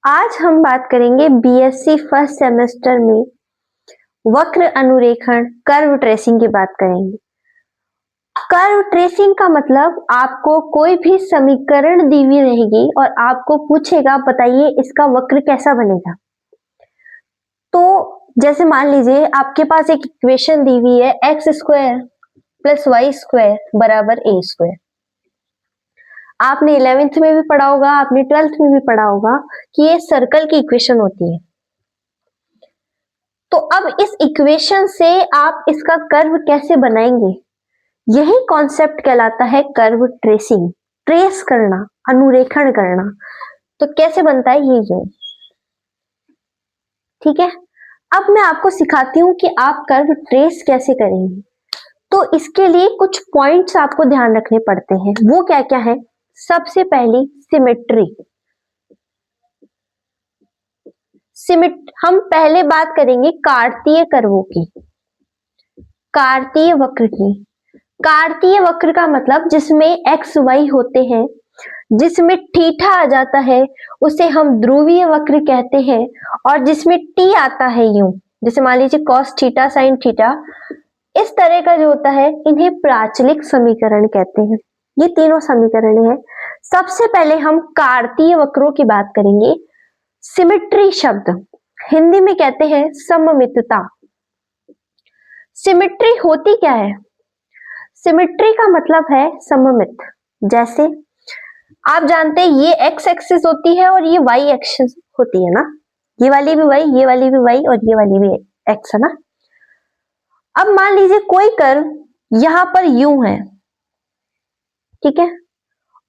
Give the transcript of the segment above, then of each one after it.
आज हम बात करेंगे बीएससी फर्स्ट सेमेस्टर में वक्र अनुरेखण कर्व ट्रेसिंग की बात करेंगे। कर्व ट्रेसिंग का मतलब आपको कोई भी समीकरण दी हुई रहेगी और आपको पूछेगा बताइए इसका वक्र कैसा बनेगा। तो जैसे मान लीजिए आपके पास एक इक्वेशन दी हुई है X square plus Y square बराबर ए स्क्वायर। आपने 11th में भी पढ़ा होगा, आपने 12th में भी पढ़ा होगा कि ये सर्कल की इक्वेशन होती है। तो अब इस इक्वेशन से आप इसका कर्व कैसे बनाएंगे, यही कॉन्सेप्ट कहलाता है कर्व ट्रेसिंग। ट्रेस करना, अनुरेखण करना। तो कैसे बनता है ये यूं, ठीक है। अब मैं आपको सिखाती हूं कि आप कर्व ट्रेस कैसे करेंगे। तो इसके लिए कुछ पॉइंट्स आपको ध्यान रखने पड़ते हैं। वो क्या क्या है? सबसे पहली सिमेट्री। हम पहले बात करेंगे कार्तीय कर्वों की, कार्तीय वक्र की। कार्तीय वक्र का मतलब जिसमें एक्स वाई होते हैं, जिसमें थीटा आ जाता है उसे हम ध्रुवीय वक्र कहते हैं। और जिसमें टी आता है यूं, जैसे मान लीजिए कॉस थीटा साइन थीटा, इस तरह का जो होता है इन्हें प्राचलिक समीकरण कहते हैं। ये तीनों समीकरण है। सबसे पहले हम कार्तीय वक्रों की बात करेंगे। सिमेट्री शब्द हिंदी में कहते हैं सममितता। सिमेट्री होती क्या है? सिमेट्री का मतलब है सममित। जैसे आप जानते हैं ये एक्स एक्सिस होती है और ये वाई एक्सिस होती है ना, ये वाली भी वाई, ये वाली भी वाई और ये वाली भी एक्स है ना। अब मान लीजिए कोई कर्व यहां पर यूं है, ठीक है,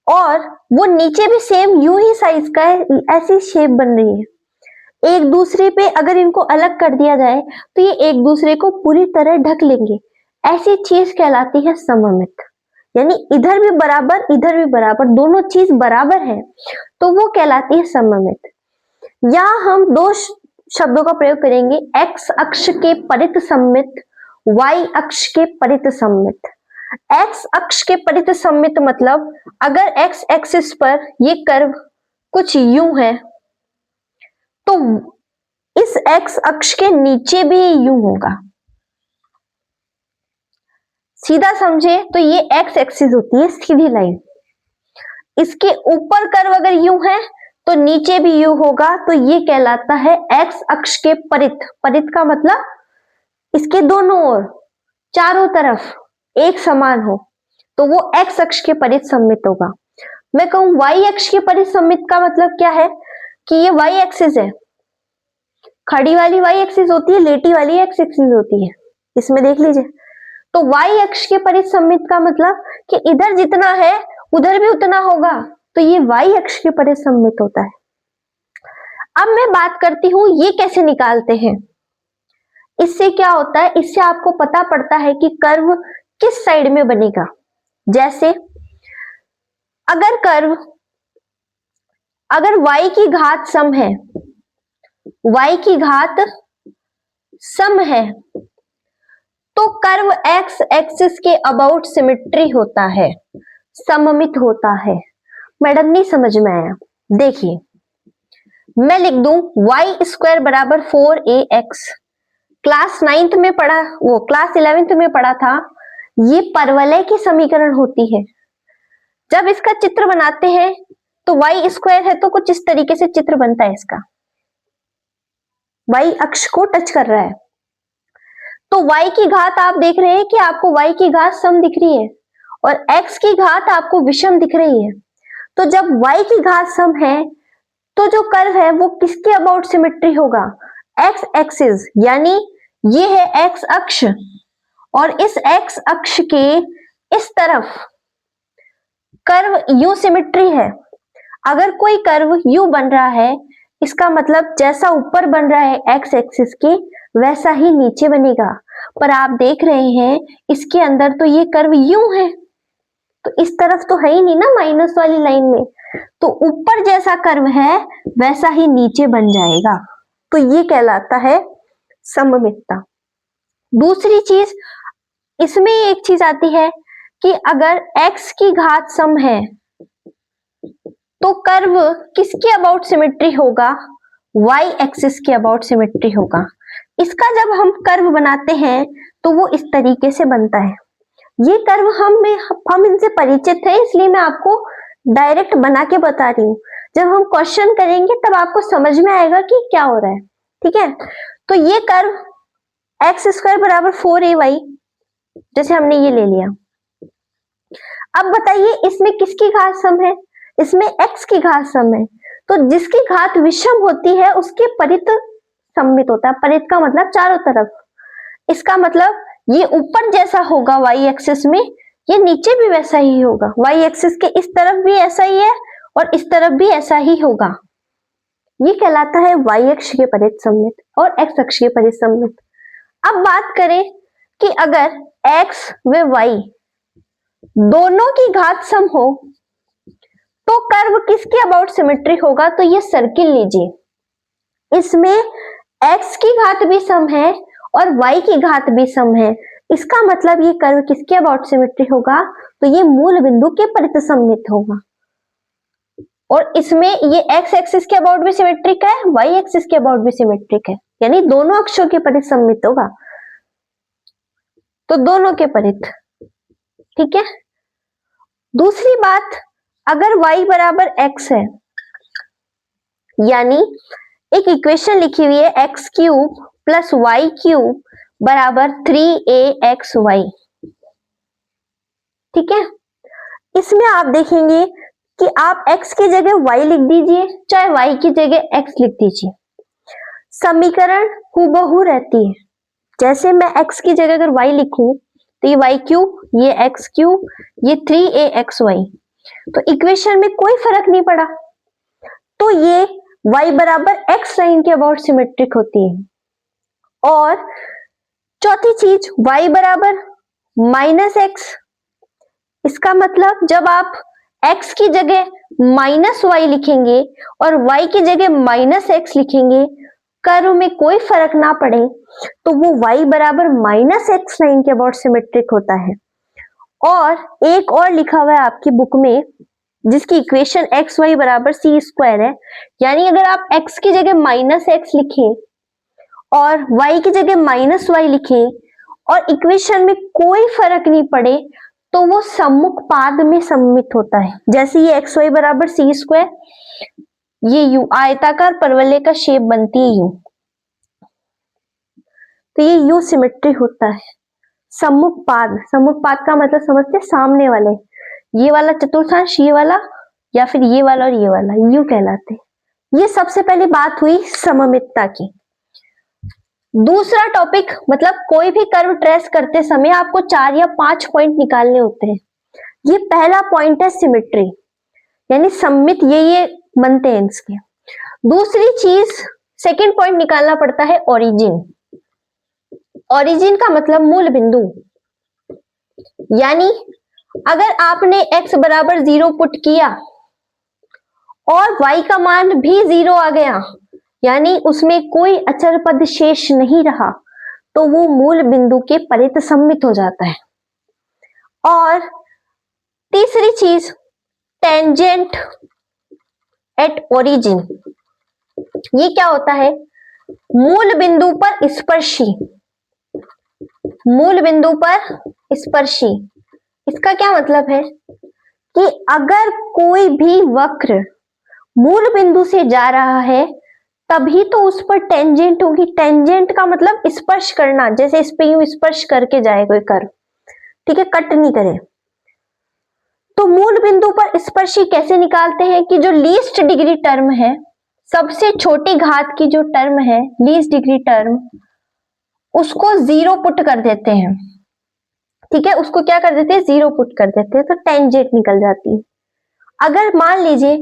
और वो नीचे भी सेम यूं ही साइज का है, ऐसी शेप बन रही है। एक दूसरे पे अगर इनको अलग कर दिया जाए तो ये एक दूसरे को पूरी तरह ढक लेंगे। ऐसी चीज कहलाती है सममित। यानी इधर भी बराबर इधर भी बराबर, दोनों चीज बराबर है तो वो कहलाती है सममित। यहां हम दो शब्दों का प्रयोग करेंगे, एक्स अक्ष के परित सममित, वाई अक्ष के परित सममित। एक्स अक्ष के परित सममित मतलब अगर एक्स एक्सिस पर ये कर्व कुछ यूं है तो इस एक्स अक्ष के नीचे भी यूं होगा। सीधा समझे तो ये एक्स एक्सिस होती है सीधी लाइन, इसके ऊपर कर्व अगर यूं है तो नीचे भी यूं होगा, तो ये कहलाता है एक्स अक्ष के परित। परित का मतलब इसके दोनों ओर, चारों तरफ एक समान हो, तो वो एक्स अक्ष के परित सममित होगा। मैं कहूं वाई अक्ष के परित सममित का मतलब क्या है कि ये वाई एक्सिस है, खड़ी वाली वाई एक्सिस होती है, लेटी वाली एक्स एक्सिस होती है, इसमें देख लीजिए। तो वाई अक्ष के परित सममित का मतलब कि इधर जितना है उधर भी उतना होगा, तो ये वाई अक्ष के परित सममित होता है। अब मैं बात करती हूं ये कैसे निकालते हैं। इससे क्या होता है, इससे आपको पता पड़ता है कि कर्व किस साइड में बनेगा। जैसे अगर कर्व, अगर y की घात सम है, y की घात सम है तो कर्व x एक्सिस के अबाउट सिमेट्री होता है, सममित होता है। मैडम नहीं समझ में आया? देखिए मैं लिख दूं वाई स्क्वायर बराबर 4ax। क्लास 9th में पढ़ा, वो क्लास 11th में पढ़ा था, ये परवलय की समीकरण होती है। जब इसका चित्र बनाते हैं तो वाई स्क्वायर है तो कुछ इस तरीके से चित्र बनता है इसका, वाई अक्ष को टच कर रहा है। तो y की घात आप देख रहे हैं कि आपको y की घात सम दिख रही है और x की घात आपको विषम दिख रही है। तो जब y की घात सम है तो जो कर्व है वो किसके अबाउट सिमेट्री होगा? x एक्सिस, यानी ये है x अक्ष और इस x अक्ष के इस तरफ कर्व यू सिमेट्री है। अगर कोई कर्व यू बन रहा है, इसका मतलब जैसा ऊपर बन रहा है x एक्सिस के वैसा ही नीचे बनेगा। पर आप देख रहे हैं इसके अंदर तो ये कर्व यूं है, तो इस तरफ तो है ही नहीं ना माइनस वाली लाइन में, तो ऊपर जैसा कर्व है वैसा ही नीचे बन जाएगा। तो ये कहलाता है सममितता। दूसरी चीज इसमें एक चीज आती है कि अगर x की घात सम है तो कर्व किसके अबाउट सिमेट्री होगा? वाई एक्सिस के अबाउट सिमेट्री होगा। इसका जब हम कर्व बनाते हैं तो वो इस तरीके से बनता है। ये कर्व हम इनसे परिचित हैं, इसलिए मैं आपको डायरेक्ट बना के बता रही हूँ। जब हम क्वेश्चन करेंगे तब आपको समझ में आएगा कि क्या हो रहा है। ठीक है, तो ये कर्व एक्स स्क्वायर बराबर 4ay, जैसे हमने ये ले लिया। अब बताइए इसमें किसकी घात सम है? इसमें x की घात सम है। तो जिसकी घात विषम होती है उसके परित सममित होता है। परित का मतलब चारों तरफ। इसका मतलब ये ऊपर जैसा होगा y एक्सिस में, ये नीचे भी वैसा ही होगा। y एक्सिस के इस तरफ भी ऐसा ही है और इस तरफ भी ऐसा ही होगा। ये कहलाता है y अक्ष के परित सममित और x अक्ष के परित सममित। अब बात करें कि अगर x व y दोनों की घात सम हो तो कर्व किसके अबाउट सिमेट्री होगा? तो ये सर्किल लीजिए, इसमें x की घात भी सम है और y की घात भी सम है। इसका मतलब ये कर्व किसके अबाउट सिमेट्री होगा? तो ये मूल बिंदु के परित सममित होगा। और इसमें ये x एक्सिस के अबाउट भी सिमेट्रिक है, y एक्सिस के अबाउट भी सिमेट्रिक है, यानी दोनों अक्षों के परित सममित होगा। तो दोनों के परित। ठीक है, दूसरी बात, अगर y बराबर x है, यानी एक इक्वेशन लिखी हुई है x cube plus Y cube बराबर 3axy। ठीक है, इसमें आप देखेंगे कि आप x की जगह y लिख दीजिए, चाहे y की जगह x लिख दीजिए, समीकरण हूबहू रहती है। जैसे मैं x की जगह अगर y लिखूं तो ये y क्यूब, ये x क्यूब, ये 3axy, तो इक्वेशन में कोई फर्क नहीं पड़ा। तो ये y बराबर x लाइन के अबाउट सिमेट्रिक होती है। और चौथी चीज, y बराबर -x, इसका मतलब जब आप x की जगह -y लिखेंगे और y की जगह -x लिखेंगे, कर्व में कोई फर्क ना पड़े तो वो y बराबर -x लाइन के अबाउट सिमेट्रिक होता है। और एक और लिखा हुआ है आपकी बुक में, जिसकी इक्वेशन एक्स वाई बराबर सी स्क्वायर है, यानी अगर आप x की जगह -x लिखें और y की जगह -y लिखें और इक्वेशन में कोई फर्क नहीं पड़े तो वो सम्मुख पाद में सम्मित होता है। जैसे ये एक्स वाई बराबर सी स्क्वायर, ये यू आयताकार परवलय का शेप बनती है यू, तो ये यू सिमेट्री होता है। सम्मुख पाद, सम्मुख पाद का मतलब समझते, सामने वाले, ये वाला चतुर्थांश, ये वाला, या फिर ये वाला और ये वाला, यू कहलाते। ये सबसे पहली बात हुई सममितता की। दूसरा टॉपिक, मतलब कोई भी कर्व ट्रेस करते समय आपको 4 या 5 पॉइंट निकालने होते हैं। ये पहला पॉइंट है सिमेट्री, यानी सममित ये बनते हैं इसके। दूसरी चीज, सेकंड पॉइंट निकालना पड़ता है ओरिजिन। ओरिजिन का मतलब मूल बिंदु, यानी अगर आपने x बराबर 0 पुट किया और y का मान भी 0 आ गया, यानी उसमें कोई अचर पद शेष नहीं रहा, तो वो मूल बिंदु के परित सम्मित हो जाता है। और तीसरी चीज, टेंजेंट एट ओरिजिन, ये क्या होता है? मूल बिंदु पर स्पर्शी, मूल बिंदु पर स्पर्शी। इसका क्या मतलब है कि अगर कोई भी वक्र मूल बिंदु से जा रहा है तभी तो उस पर टेंजेंट होगी। टेंजेंट का मतलब स्पर्श करना, जैसे इस पे यूं स्पर्श करके जाए कोई कर्व, ठीक है, कट नहीं करे। तो मूल बिंदु पर स्पर्शी कैसे निकालते हैं कि जो लीस्ट डिग्री टर्म है, सबसे छोटी घात की जो टर्म है, लीस्ट डिग्री टर्म, उसको 0 पुट कर देते हैं। ठीक है, उसको क्या कर देते हैं? 0 पुट कर देते हैं, तो टेंजेंट निकल जाती है। अगर मान लीजिए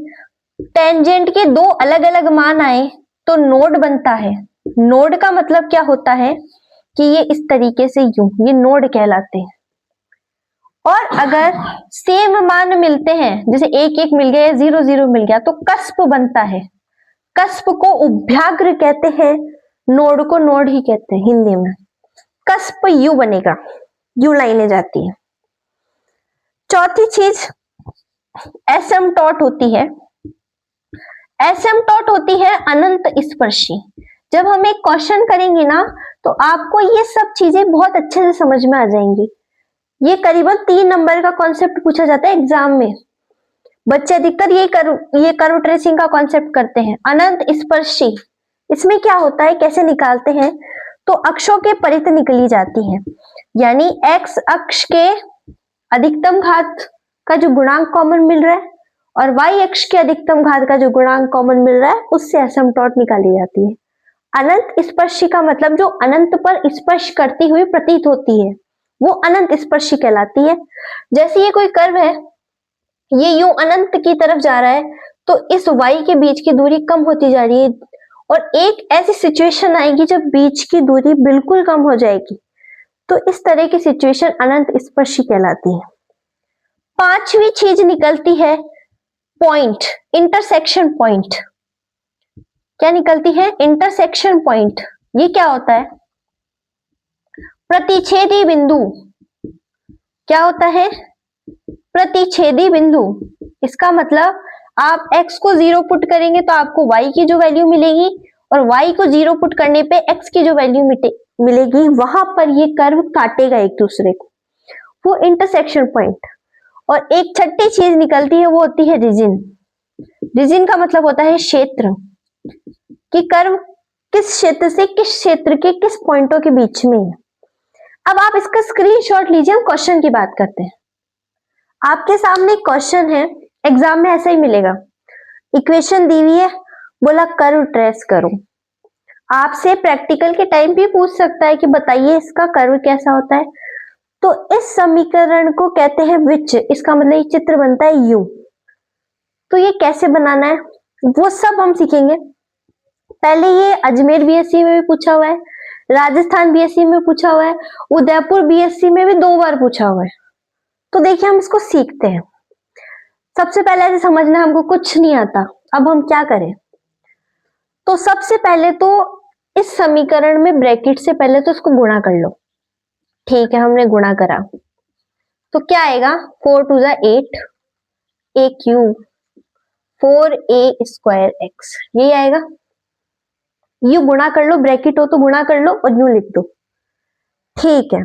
टेंजेंट के 2 अलग अलग मान आए तो नोड बनता है। नोड का मतलब क्या होता है कि ये इस तरीके से यूं, ये नोड कहलाते हैं। और अगर सेम मान मिलते हैं, जैसे 1 1 मिल गया, 0 0 मिल गया, तो कस्प बनता है। कस्प को उभ्याग्र कहते हैं, नोड को नोड ही कहते हैं हिंदी में। कस्प यू बनेगा, यू लाइनें जाती है। चौथी चीज एसिम्पटोट होती है। एसिम्पटोट होती है अनंत स्पर्शी। जब हम एक क्वेश्चन करेंगे ना तो आपको ये सब चीजें बहुत अच्छे से समझ में आ जाएंगी। ये करीबन 3 नंबर का कॉन्सेप्ट पूछा जाता है एग्जाम में। बच्चे अधिकतर ये कर्व ट्रेसिंग का कॉन्सेप्ट करते हैं। अनंत स्पर्शी, इसमें क्या होता है, कैसे निकालते हैं, तो अक्षों के परित निकली जाती है, यानी एक्स अक्ष के अधिकतम घात का जो गुणांक कॉमन मिल रहा है और वाई अक्ष के अधिकतम घात का जो गुणांक कॉमन मिल रहा है उससे एसिम्पटोट निकाली जाती है। अनंत स्पर्शी का मतलब जो अनंत पर स्पर्श करती हुई प्रतीत होती है वो अनंत स्पर्शी कहलाती है। जैसे ये कोई कर्व है, ये यूं अनंत की तरफ जा रहा है तो इस वाई के बीच की दूरी कम होती जा रही है और एक ऐसी सिचुएशन आएगी जब बीच की दूरी बिल्कुल कम हो जाएगी, तो इस तरह की सिचुएशन अनंत स्पर्शी कहलाती है। पांचवी चीज निकलती है पॉइंट, इंटरसेक्शन पॉइंट। क्या निकलती है? Intersection point. ये क्या होता है? प्रतिच्छेदी बिंदु। क्या होता है? प्रतिच्छेदी बिंदु। इसका मतलब आप x को 0 पुट करेंगे तो आपको y की जो वैल्यू मिलेगी और y को 0 पुट करने पे x की जो वैल्यू मिलेगी, वहां पर ये कर्व काटेगा एक दूसरे को, वो इंटरसेक्शन पॉइंट। और एक छठी चीज निकलती है, वो होती है रीजन। रीजन का मतलब होता है क्षेत्र, कि कर्व किस क्षेत्र से किस क्षेत्र के किस पॉइंटों के बीच में है। अब आप इसका स्क्रीनशॉट लीजिए, हम क्वेश्चन की बात करते हैं। आपके सामने क्वेश्चन है, एग्जाम में ऐसा ही मिलेगा। इक्वेशन दी हुई है, बोला कर्व ट्रेस करो। आपसे प्रैक्टिकल के टाइम भी पूछ सकता है कि बताइए इसका कर्व कैसा होता है। तो इस समीकरण को कहते हैं विच, इसका मतलब ये चित्र बनता है यू। तो ये कैसे बनाना है वो सब हम सीखेंगे। पहले ये अजमेर बीएससी में भी पूछा हुआ है, राजस्थान बीएससी में पूछा हुआ है, उदयपुर बीएससी में भी 2 बार पूछा हुआ है। तो देखिए हम इसको सीखते हैं। सबसे पहले ऐसे समझना, हमको कुछ नहीं आता, अब हम क्या करें। तो सबसे पहले तो इस समीकरण में ब्रैकेट से पहले तो इसको गुणा कर लो। ठीक है, हमने गुणा करा तो क्या आएगा, 4 2 8, ए क्यूब 4a² x, यही आएगा। यू गुणा कर लो, ब्रैकेट हो तो गुणा कर लो और यूं लिख दो। ठीक है,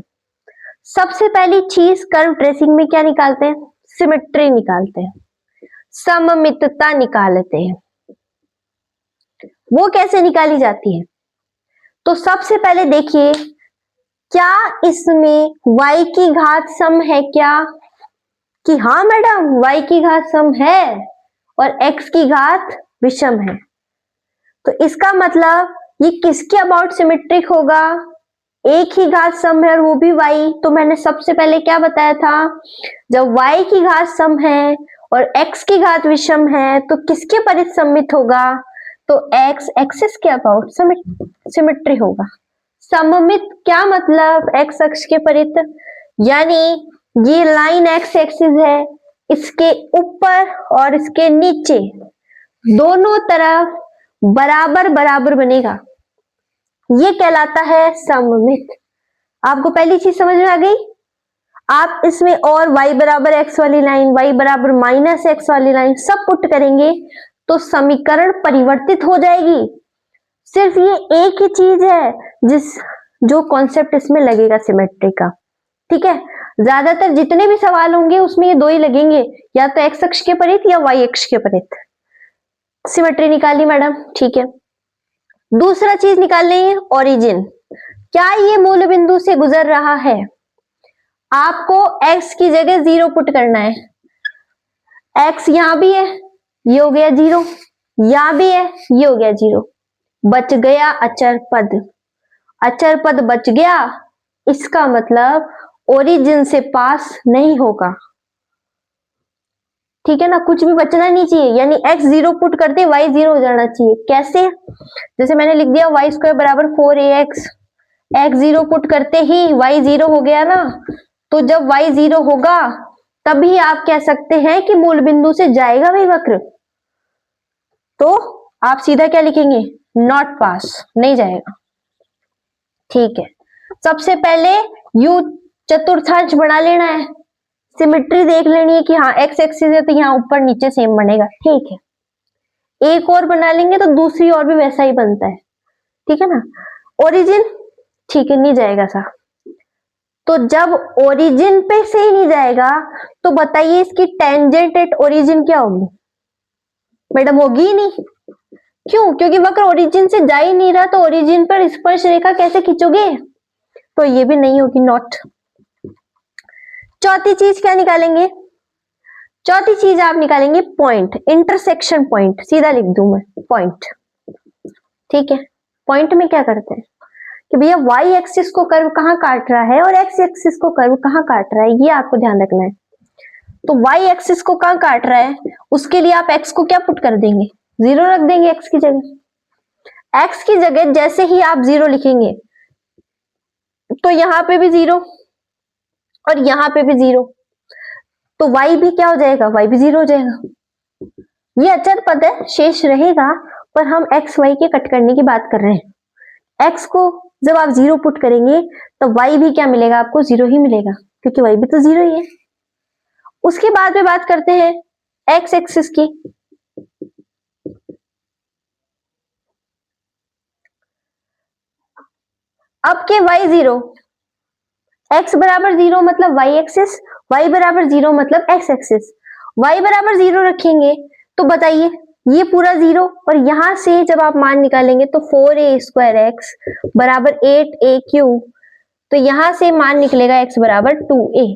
सबसे पहली चीज कर्व ट्रेसिंग में क्या निकालते हैं? सिमेट्री निकालते हैं, सममितता निकालते हैं। वो कैसे निकाली जाती है? तो सबसे पहले देखिए, क्या इसमें y की घात सम है क्या? कि हाँ मैडम y की घात सम है और x की घात विषम है। तो इसका मतलब ये किसके अबाउट सिमेट्रिक होगा? एक ही घात सम है और वो भी y। तो मैंने सबसे पहले क्या बताया था, जब y की घात सम है और x की घात विषम है तो किसके परित सममित होगा? तो x एक्सिस के अबाउट सिमेट्री होगा। सममित क्या मतलब? x अक्ष के परित, यानी ये लाइन x एक्सिस है, इसके ऊपर और इसके नीचे दोनों तरफ बराबर बराबर बनेगा, ये कहलाता है सममित। आपको पहली चीज समझ में आ गई। आप इसमें और y बराबर x वाली लाइन, y बराबर -x वाली लाइन सब पुट करेंगे तो समीकरण परिवर्तित हो जाएगी। सिर्फ ये एक ही चीज है जो कॉन्सेप्ट इसमें लगेगा सिमेट्री का। ठीक है, ज्यादातर जितने भी सवाल होंगे उसमें ये 2 ही लगेंगे, या तो x अक्ष के परित या y अक्ष के परित। सिमेट्री निकाली मैडम, ठीक है। दूसरा चीज निकाल लेंगे, ओरिजिन। क्या ये मूल बिंदु से गुजर रहा है? आपको x की जगह 0 पुट करना है। x यहां भी है, ये हो गया 0, यहां भी है, ये हो गया 0, बच गया अचर पद। अचर पद बच गया, इसका मतलब ओरिजिन से पास नहीं होगा। ठीक है ना, कुछ भी बचना नहीं चाहिए, यानी x 0 पुट करते y 0 हो जाना चाहिए। कैसे? जैसे मैंने लिख दिया y² बराबर 4ax, x 0 पुट करते ही y 0 हो गया ना, तो जब y 0 होगा तभी आप कह सकते हैं कि मूल बिंदु से जाएगा वही वक्र। तो आप सीधा क्या लिखेंगे? नॉट पास, नहीं जाएगा। ठीक है, सबसे पहले यू चतुर्थांश बना लेना है, सिमेट्री देख लेनी है कि हाँ x एक्सिस है तो यहाँ ऊपर नीचे सेम बनेगा। ठीक है, एक और बना लेंगे तो दूसरी और भी वैसा ही बनता है, ठीक है ना। ओरिजिन ठीक है, नहीं जाएगा सा। तो जब ओरिजिन पे से ही नहीं जाएगा तो बताइए इसकी टेंजेंट एट ओरिजिन क्या होगी? मैडम होगी ही नहीं। क्यों? क्योंकि वक्र ओरिजिन से जा ही नहीं रहा, तो ओरिजिन पर स्पर्श रेखा कैसे खींचोगे? तो ये भी नहीं होगी, नॉट। चौथी चीज क्या निकालेंगे? चौथी चीज आप निकालेंगे पॉइंट, इंटरसेक्शन पॉइंट। सीधा लिख दूं मैं पॉइंट, ठीक है। पॉइंट में क्या करते हैं कि भैया वाई एक्सिस को कर्व कहां काट रहा है और एक्स एक्सिस को कर्व कहां काट रहा है, ये आपको ध्यान रखना है। तो वाई एक्सिस को कहां काट रहा है, उसके लिए आप एक्स को क्या पुट कर देंगे? 0 रख देंगे एक्स की जगह। एक्स की जगह जैसे ही आप 0 लिखेंगे तो यहां पे भी 0 और यहां पे भी 0, तो y भी क्या हो जाएगा? y भी 0 हो जाएगा। ये अचर पद है, शेष रहेगा, पर हम x y के कट करने की बात कर रहे हैं। x को जब आप 0 पुट करेंगे तो y भी क्या मिलेगा आपको? 0 ही मिलेगा, क्योंकि y भी तो 0 ही है। उसके बाद में बात करते हैं x एक्सिस की। अब के y 0, x बराबर 0 मतलब y एक्सिस, y बराबर 0 मतलब x एक्सिस। y बराबर 0 रखेंगे तो बताइए ये पूरा 0, और यहां से जब आप मान निकालेंगे तो 4a² x बराबर 8a³, तो यहां से मान निकलेगा x बराबर 2a।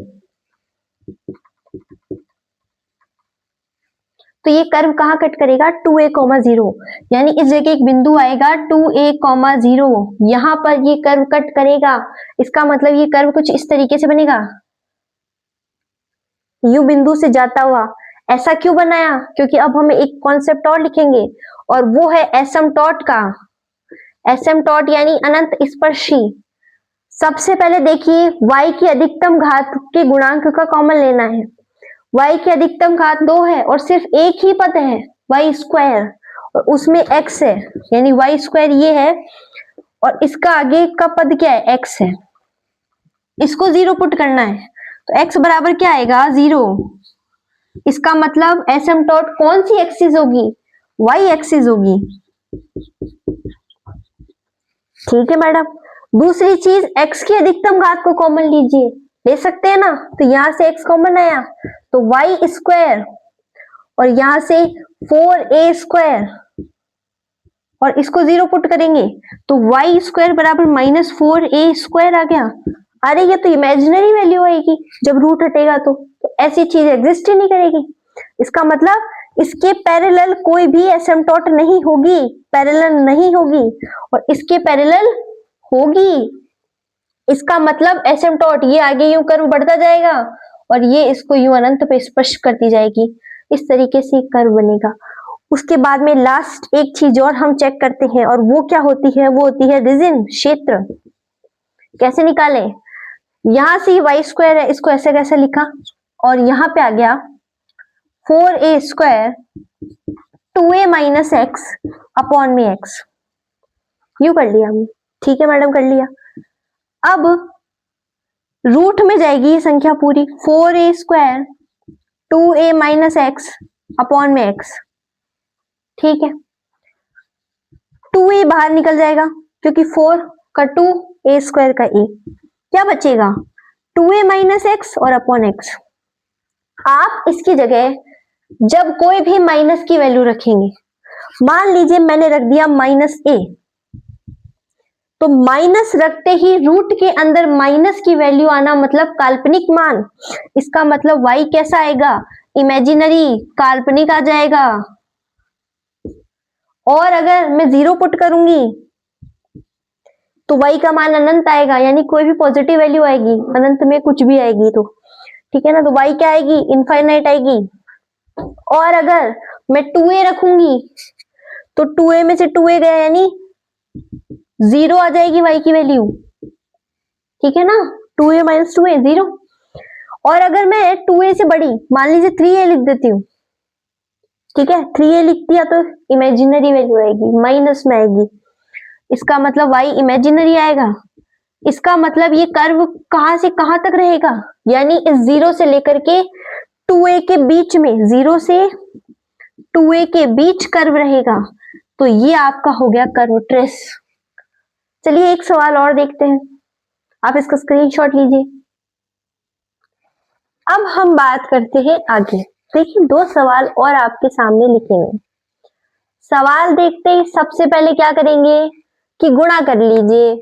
तो ये कर्व कहां कट करेगा? 2a,0, यानी इस जगह एक बिंदु आएगा 2a,0, यहां पर ये कर्व कट करेगा। इसका मतलब ये कर्व कुछ इस तरीके से बनेगा, यू बिंदु से जाता हुआ। ऐसा क्यों बनाया? क्योंकि अब हम एक कॉन्सेप्ट और लिखेंगे, और वो है एसिम्पटोट का। एसिम्पटोट यानी अनंत स्पर्शी। सबसे पहले देखिए y की अधिकतम घात के गुणांक का कॉमन लेना है। y की अधिकतम घात 2 है और सिर्फ एक ही पद है y², और उसमें x है, यानी y² ये है, और इसका आगे का पद क्या है? x है। इसको 0 पुट करना है तो x बराबर क्या आएगा? 0। इसका मतलब एसिम्पटोट कौन सी एक्सिस होगी? y एक्सिस होगी, ठीक है मैडम। दूसरी चीज x की अधिकतम घात को कॉमन लीजिए, ले सकते हैं ना, तो यहां से x कॉमन आया तो y², और यहां से 4a², और इसको 0 पुट करेंगे तो y² बराबर -4a² आ गया। अरे ये तो इमेजिनरी वैल्यू आएगी जब रूट हटेगा, तो ऐसी चीज एग्जिस्ट ही नहीं करेगी। इसका मतलब इसके पैरेलल कोई भी एसिम्पटोट नहीं होगी, पैरेलल नहीं होगी, और इसके पैरेलल होगी। इसका मतलब एसिम्पटोट ये आगे यूं कर्व बढ़ता जाएगा और ये इसको यूं अनंत पे स्पर्श करती जाएगी। इस तरीके से कर्व बनेगा। उसके बाद में लास्ट एक चीज और हम चेक करते हैं, और वो क्या होती है? वो होती है रीजन, क्षेत्र। कैसे निकालें? यहां से y² है, इसको ऐसे कैसे लिखा, और यहां पे आ गया 4a² 2a - x अपॉन में x, यू कर लिया हमने, ठीक है मैडम, कर लिया। अब रूट में जाएगी ये संख्या पूरी, 4a² 2a - x अपॉन में x, ठीक है। 2a बाहर निकल जाएगा क्योंकि 4 का 2 a² का a, क्या बचेगा? 2a - x और अपॉन x। आप इसकी जगह जब कोई भी माइनस की वैल्यू रखेंगे, मान लीजिए मैंने रख दिया -a, तो माइनस रखते ही रूट के अंदर माइनस की वैल्यू आना मतलब काल्पनिक मान। इसका मतलब y कैसा आएगा? इमेजिनरी, काल्पनिक आ जाएगा। और अगर मैं 0 पुट करूंगी तो y का मान अनंत आएगा, यानी कोई भी पॉजिटिव वैल्यू आएगी, अनंत में कुछ भी आएगी तो, ठीक है ना। तो y क्या आएगी? इनफाइनाइट आएगी। और अगर मैं 2a रखूंगी तो 2a में से 2a गया, यानी 0 आ जाएगी y की वैल्यू, ठीक है ना। 2a - 2a 0। और अगर मैं 2a से बड़ी, मान लीजिए 3a लिख देती हूँ, ठीक है, 3a लिख दिया तो इमेजिनरी वैल्यू आएगी, माइनस में आएगी। इसका मतलब y इमेजिनरी आएगा। इसका मतलब ये कर्व कहां से कहां तक रहेगा, यानी इस 0 से लेकर के 2a के बीच में, 0 से 2a के बीच कर्व रहेगा, तो ये आपका हो गया कर्व ट्रेस। चलिए एक सवाल और देखते हैं, आप इसका स्क्रीनशॉट लीजिए। अब हम बात करते हैं आगे। देखिए 2 सवाल और आपके सामने लिखे हुए। सवाल देखते ही सबसे पहले क्या करेंगे कि गुणा कर लीजिए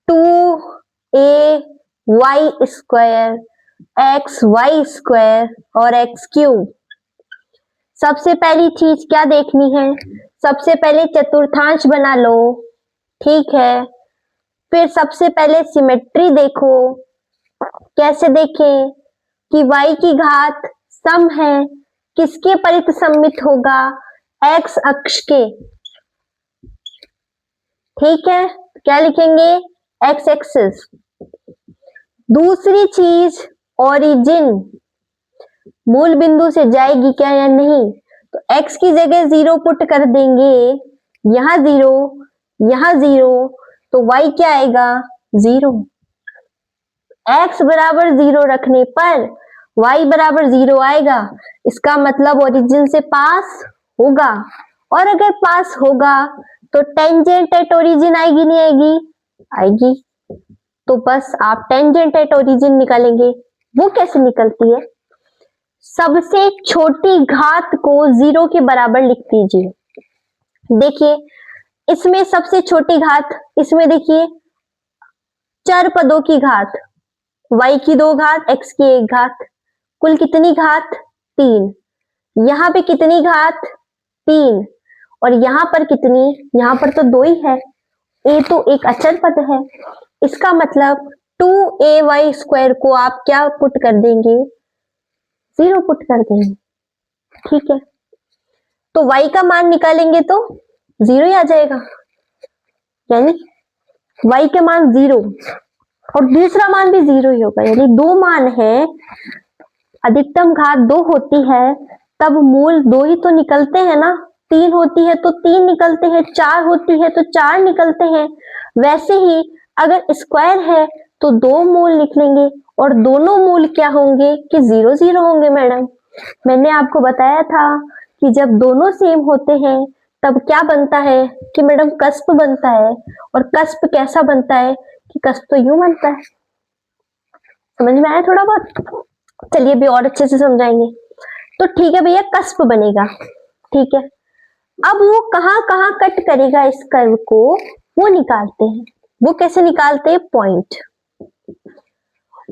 2ay² xy² और x³ सबसे पहली चीज क्या देखनी है, सबसे पहले चतुर्थांश बना लो, ठीक है। फिर सबसे पहले सिमेट्री देखो, कैसे देखें कि y की घात सम है, किसके परिसम्मित होगा, x अक्ष के, ठीक है। क्या लिखेंगे, x एक्सिस। दूसरी चीज ओरिजिन, मूल बिंदु से जाएगी क्या या नहीं, तो x की जगह 0 पुट कर देंगे, यहां 0 यहां 0, तो y क्या आएगा 0। x बराबर 0 रखने पर y बराबर 0 आएगा, इसका मतलब ओरिजिन से पास होगा, और अगर पास होगा तो टेंजेंट एट ओरिजिन आएगी नहीं आएगी, आएगी। तो बस आप टेंजेंट एट ओरिजिन निकालेंगे। वो कैसे निकलती है, सबसे छोटी घात को 0 के बराबर लिख दीजिए। देखिए इसमें सबसे छोटी घात, इसमें देखिए चर पदों की घात, y की 2 घात, x की 1 घात, कुल कितनी घात 3। यहां पे कितनी घात 3, और यहां पर कितनी, यहां पर तो 2 ही है, a तो एक अचर पद है, इसका मतलब 2ay² को आप क्या पुट कर देंगे, 0 पुट कर देंगे, ठीक है। तो y का मान निकालेंगे तो 0 ही आ जाएगा, यानी y का मान 0 और दूसरा मान भी 0 ही होगा, यानी 2 मान है, अधिकतम घात 2 होती है तब मूल 2 ही तो निकलते हैं ना, 3 होती है तो 3 निकलते हैं, 4 होती है तो 4 निकलते हैं। वैसे ही अगर स्क्वायर है तो 2 मूल निकलेंगे, और दोनों मूल क्या होंगे कि 0 0 होंगे। मैडम मैंने आपको बताया था कि जब दोनों सेम होते हैं तब क्या बनता है कि मैडम कस्प बनता है, और कस्प कैसा बनता है कि कस्प तो यूं बनता है। समझ में आया थोड़ा बहुत, चलिए अभी और अच्छे से समझाएंगे। तो ठीक है भैया, कस्प बनेगा, ठीक है। अब वो कहां कहां कट करेगा इस कर्व को, वो निकालते हैं। वो कैसे निकालते हैं, पॉइंट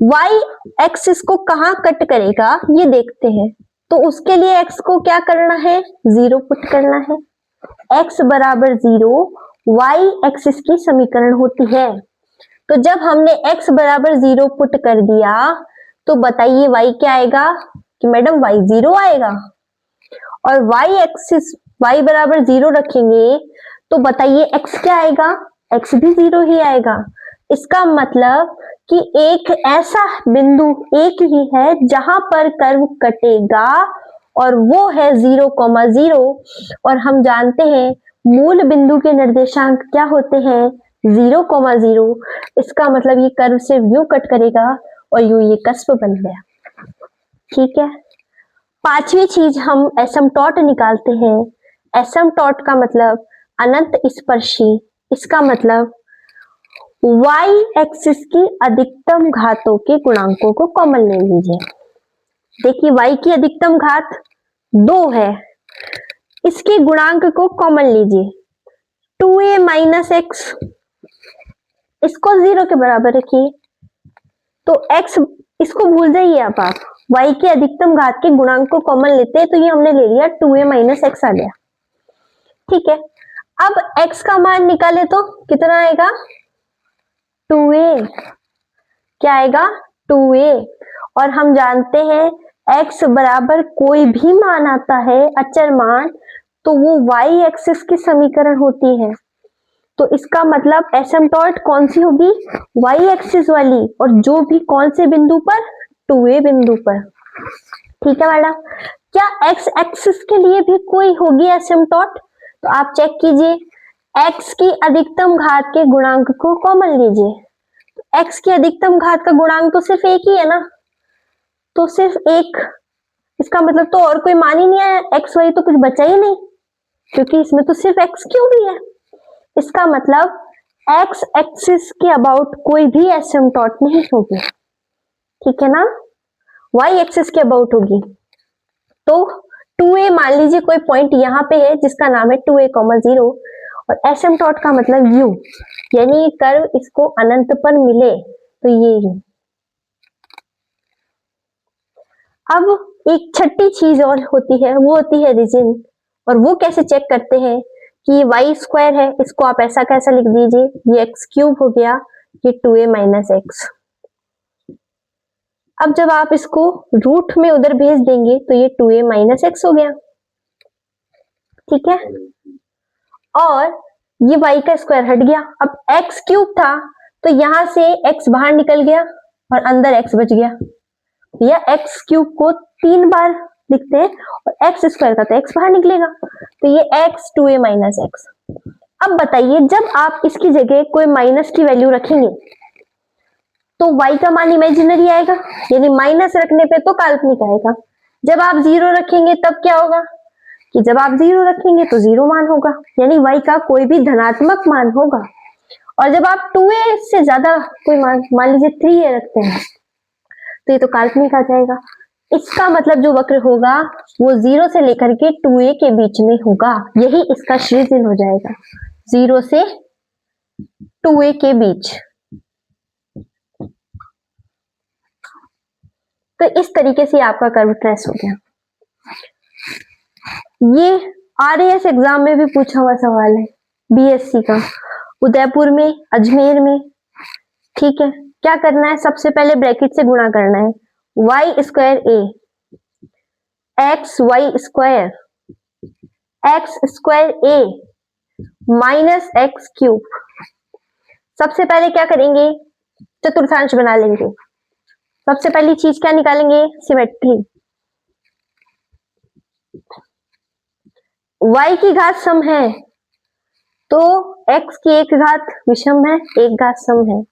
y एक्सिस को कहां कट करेगा ये देखते हैं। तो उसके लिए x को क्या करना है, 0 पुट करना है। x बराबर 0 y एक्सिस की समीकरण होती है। तो जब हमने x बराबर 0 पुट कर दिया तो बताइए y क्या आएगा कि मैडम y 0 आएगा, और y एक्सिस y बराबर 0 रखेंगे तो बताइए x क्या आएगा, x भी 0 ही आएगा। इसका मतलब कि एक ऐसा बिंदु एक ही है जहां पर कर्व कटेगा, और वो है 0,0, और हम जानते हैं मूल बिंदु के निर्देशांक क्या होते हैं, 0,0। इसका मतलब ये कर्व से यूं कट करेगा और यूं ये कस्प बन गया, ठीक है। पांचवी चीज हम एसिम्पटोट निकालते हैं। एसिम्पटोट का मतलब अनंत स्पर्शी, इसका मतलब y एक्सिस की अधिकतम घातों के गुणांकों को कॉमन ले लीजिए। देखिए y की अधिकतम घात 2 है, इसके गुणांक को कॉमन लीजिए, 2a माइनस x, इसको 0 के बराबर रखिए। तो x इसको भूल जाइए आप y के अधिकतम घात के गुणांक को कॉमन लेते हैं, तो ये हमने ले लिया 2a माइनस x आ गया, ठीक है। अब x का मान निकाले तो कितना आएगा, 2a, क्या आएगा 2a, और हम जानते हैं x बराबर कोई भी मान आता है अचर मान तो वो y एक्सिस की समीकरण होती है। तो इसका मतलब एसिम्पटोट कौन सी होगी, y एक्सिस वाली, और जो भी कौन से बिंदु पर, 2a बिंदु पर, ठीक है मैडम। क्या x एक्सिस के लिए भी कोई होगी एसिम्पटोट, तो आप चेक कीजिए, x की अधिकतम घात के गुणांक को कॉमन लीजिए। x की अधिकतम घात का गुणांक तो सिर्फ एक ही है ना, तो सिर्फ एक इसका मतलब तो और कोई मान ही नहीं आया, एक्स वाई तो कुछ बचा ही नहीं, क्योंकि इसमें तो सिर्फ एक्स क्यूब ही है। इसका मतलब एक्स एक्सिस के अबाउट कोई भी एसिम्पटोट नहीं होगी, ठीक है ना, वाई एक्सिस के अबाउट होगी। तो 2a मान लीजिए कोई पॉइंट यहाँ पे है जिसका नाम है 2a, 0 और एसिम्पटोट का मतलब u, यानी कर्व इसको अनंत पर मिले तो ये u। अब एक छठी चीज और होती है, वो होती है रीजन, और वो कैसे चेक करते हैं कि ये वाई स्क्वायर है, इसको आप ऐसा कैसा लिख दीजिए, ये एक्स क्यूब हो गया, ये 2a माइनस एक्स। अब जब आप इसको रूट में उधर भेज देंगे तो ये 2a माइनस एक्स हो गया, ठीक है, और ये y का स्क्वायर हट गया। अब एक्स क्यूब था तो यहां से x बाहर निकल गया और अंदर x बच गया, या एक्स क्यूब को 3 बार लिखते हैं और एक्स स्क्वायर का तो x बाहर निकलेगा, तो ये x 2a माइनस एक्स। अब बताइए जब आप इसकी जगह कोई माइनस की वैल्यू रखेंगे तो y का मान इमेजिनरी आएगा, यानी माइनस रखने पे तो काल्पनिक आएगा। जब आप 0 रखेंगे तब क्या होगा कि जब आप 0 रखेंगे तो 0 मान होगा, यानी y का कोई भी धनात्मक मान होगा। और जब आप 2a से ज्यादा कोई मान लीजिए 3a रखते हैं तो ये तो काल्पनिक आ जाएगा। इसका मतलब जो वक्र होगा वो 0 से लेकर के 2a के बीच में होगा, यही इसका रीजन हो जाएगा, 0 से 2a के बीच। तो इस तरीके से आपका कर्व ट्रेस हो गया। ये आरएएस एग्जाम में भी पूछा हुआ सवाल है, बीएससी का, उदयपुर में, अजमेर में, ठीक है। क्या करना है, सबसे पहले ब्रैकेट से गुणा करना है, Y square A X Y square X square A minus X cube. सबसे पहले क्या करेंगे, चतुर्थांश बना लेंगे। सबसे पहली चीज क्या निकालेंगे, सिमेट्री। y की घात सम है तो x की एक घात विषम है, एक घात सम है,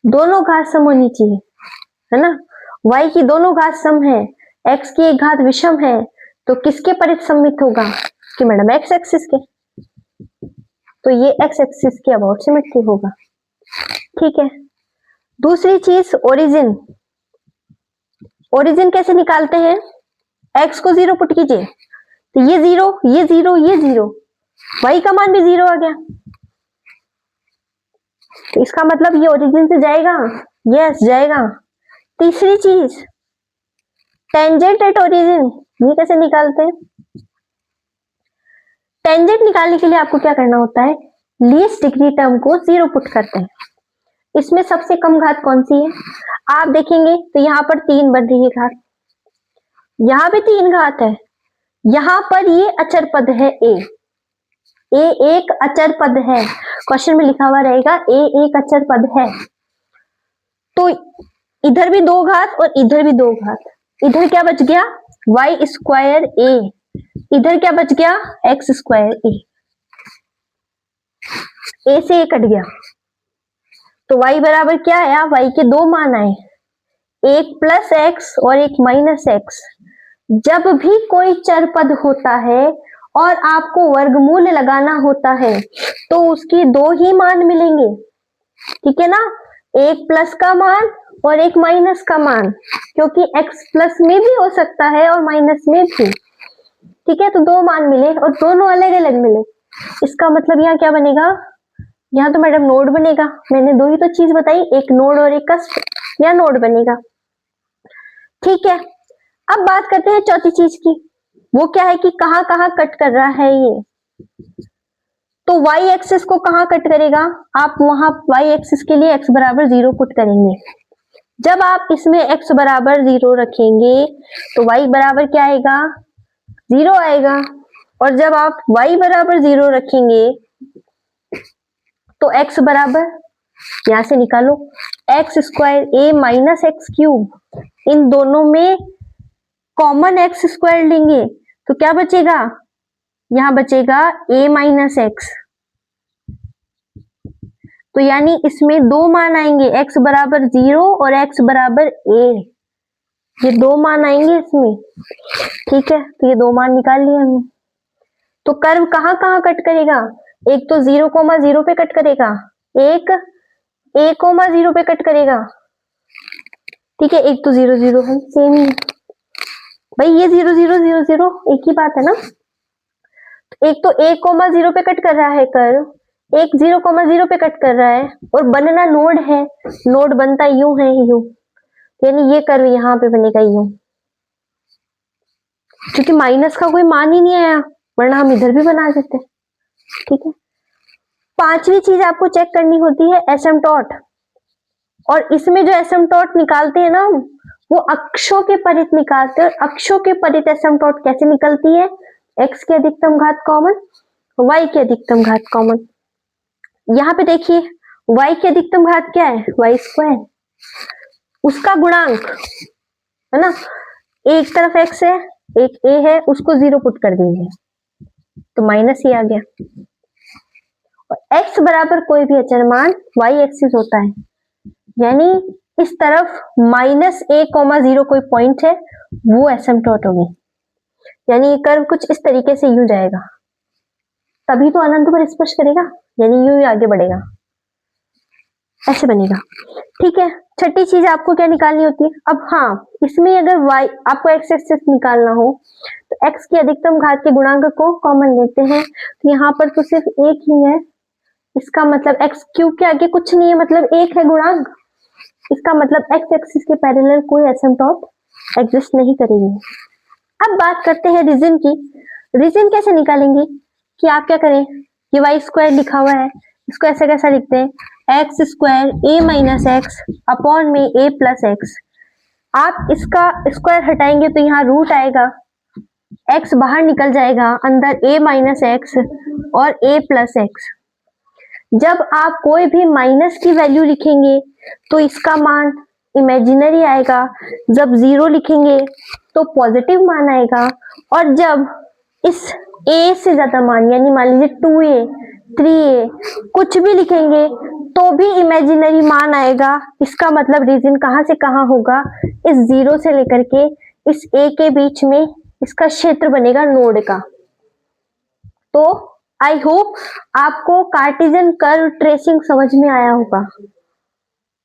दोनों घात सम होनी चाहिए, है ना। y की दोनों घात सम है, x की एक घात विषम है, तो किसके परिसम्मित होगा कि मैडम x एक्सिस के, तो ये x एक्सिस के अबाउट सिमेट्री होगा, ठीक है। दूसरी चीज ओरिजिन। ओरिजिन कैसे निकालते हैं, x को 0 पुट कीजिए तो ये 0 ये 0 ये 0, y का मान भी 0 आ गया, तो इसका मतलब ये ओरिजिन से जाएगा, यस जाएगा। तीसरी चीज टेंजेंट एट ओरिजिन, ये कैसे निकालते हैं, टेंजेंट निकालने के लिए आपको क्या करना होता है, लीस्ट डिग्री टर्म को 0 पुट करते हैं। इसमें सबसे कम घात कौन सी है, आप देखेंगे तो यहाँ पर 3 बन रही है घात, यहाँ भी 3 घात है, यहाँ पर ये अचर पद है ए एक अचर पद है, क्वेश्चन में लिखा हुआ रहेगा ए एक अचर पद है, तो इधर भी 2 घात और इधर भी 2 घात, इधर क्या बच गया वाई स्क्वायर ए, इधर क्या बच गया एक्स स्क्वायर ए से ए कट गया, तो y बराबर क्या आया, y के 2 मान आए, एक प्लस एक्स और एक माइनस एक्स। जब भी कोई चर पद होता है और आपको वर्गमूल लगाना होता है तो उसकी 2 ही मान मिलेंगे, ठीक है ना, एक प्लस का मान और एक माइनस का मान, क्योंकि x प्लस में भी हो सकता है और माइनस में भी, ठीक है। तो 2 मान मिले और दोनों अलग अलग मिले, इसका मतलब यहाँ क्या बनेगा, यहाँ तो मैडम नोड बनेगा, मैंने 2 ही तो चीज बताई, एक नोड और एक कष्ट, यहाँ नोड बनेगा, ठीक है। अब बात करते हैं चौथी चीज की, वो क्या है कि कहां कहां कट कर रहा है ये, तो y एक्सिस को कहां कट करेगा, आप वहां y एक्सिस के लिए x बराबर 0 पुट करेंगे। जब आप इसमें x बराबर 0 रखेंगे तो y बराबर क्या आएगा 0 आएगा, और जब आप y बराबर 0 रखेंगे तो x बराबर यहां से निकालो x square A minus X cube, इन दोनों में कॉमन एक्स स्क्वायर लेंगे तो क्या बचेगा, यहां बचेगा a माइनस एक्स, तो यानी इसमें 2 मान आएंगे, x बराबर 0 और x बराबर a, ये 2 मान आएंगे इसमें, ठीक है। तो ये 2 मान निकाल लिए हमने। तो कर्व कहाँ कहाँ कट करेगा? एक तो 0,0 पे कट करेगा, एक a,0 पे कट करेगा, ठीक है। एक तो 0 0 है, सेम ही है भाई, ये 0 0 0 0 एक ही बात है ना। एक तो a,0 पे कट कर रहा है कर्व, एक 0,0 पे कट कर रहा है, और बनना नोड है, नोड बनता यूं है, यूं, यानी ये कर्व यहाँ पे बनेगा यूं, क्योंकि माइनस का कोई मान ही नहीं आया, वरना हम इधर भी बना देते, ठीक है। पांचवी चीज आपको चेक करनी होती है एसिम्पटोट, और इसमें जो एसिम्पटोट निकालते हैं ना हम, वो अक्षों के परित निकालते हैं। अक्षों के परित एसिम्पटोट कैसे निकलती है? x की अधिकतम घात कॉमन, y की अधिकतम घात कॉमन। यहाँ पे देखिए y की अधिकतम घात क्या है? y², उसका गुणांक है ना, एक तरफ x है एक a है, उसको 0 पुट कर दीजिए तो माइनस ही आ गया। और x बराबर कोई भी अचरमान y एक्सिस होता है, यानी इस तरफ -a,0 कोई पॉइंट है, वो एसिम्पटोट होगी। यानी ये कर्व कुछ इस तरीके से यूं जाएगा, तभी तो अनंत पर स्पर्श करेगा, यानी यूं ही आगे बढ़ेगा, ऐसे बनेगा, ठीक है। छठी चीज आपको क्या निकालनी होती है? अब हाँ, इसमें अगर y आपको x एक्सिस निकालना हो तो x की अधिकतम घात के गुणांक को कॉमन लेते हैं, तो यहाँ पर तो सिर्फ एक ही है, इसका मतलब x क्यूब के आगे कुछ नहीं है, मतलब एक है गुणांक, इसका मतलब x एक्सिस के पैरेलल कोई एसिम्पटोट एग्जिस्ट नहीं करेगी। अब बात करते हैं रीजन की। रीजन कैसे निकालेंगे? कि आप क्या करें, ये y² लिखा हुआ है, इसको ऐसा कैसा लिखते हैं, x² a - x अपॉन में a+x। आप इसका स्क्वायर हटाएंगे तो यहाँ रूट आएगा, x बाहर निकल जाएगा, अंदर a - x और a+x। जब आप कोई भी माइनस की वैल्यू लिखेंगे तो इसका मान इमेजिनरी आएगा, जब 0 लिखेंगे तो पॉजिटिव मान आएगा, और जब इस a से ज्यादा मान, यानी मान लीजिए 2a 3a कुछ भी लिखेंगे तो भी इमेजिनरी मान आएगा। इसका मतलब रीजन कहाँ से कहाँ होगा, इस 0 से लेकर के इस a के बीच में इसका क्षेत्र बनेगा नोड का। तो आई होप आपको कार्टेशियन कर्व ट्रेसिंग समझ में आया होगा।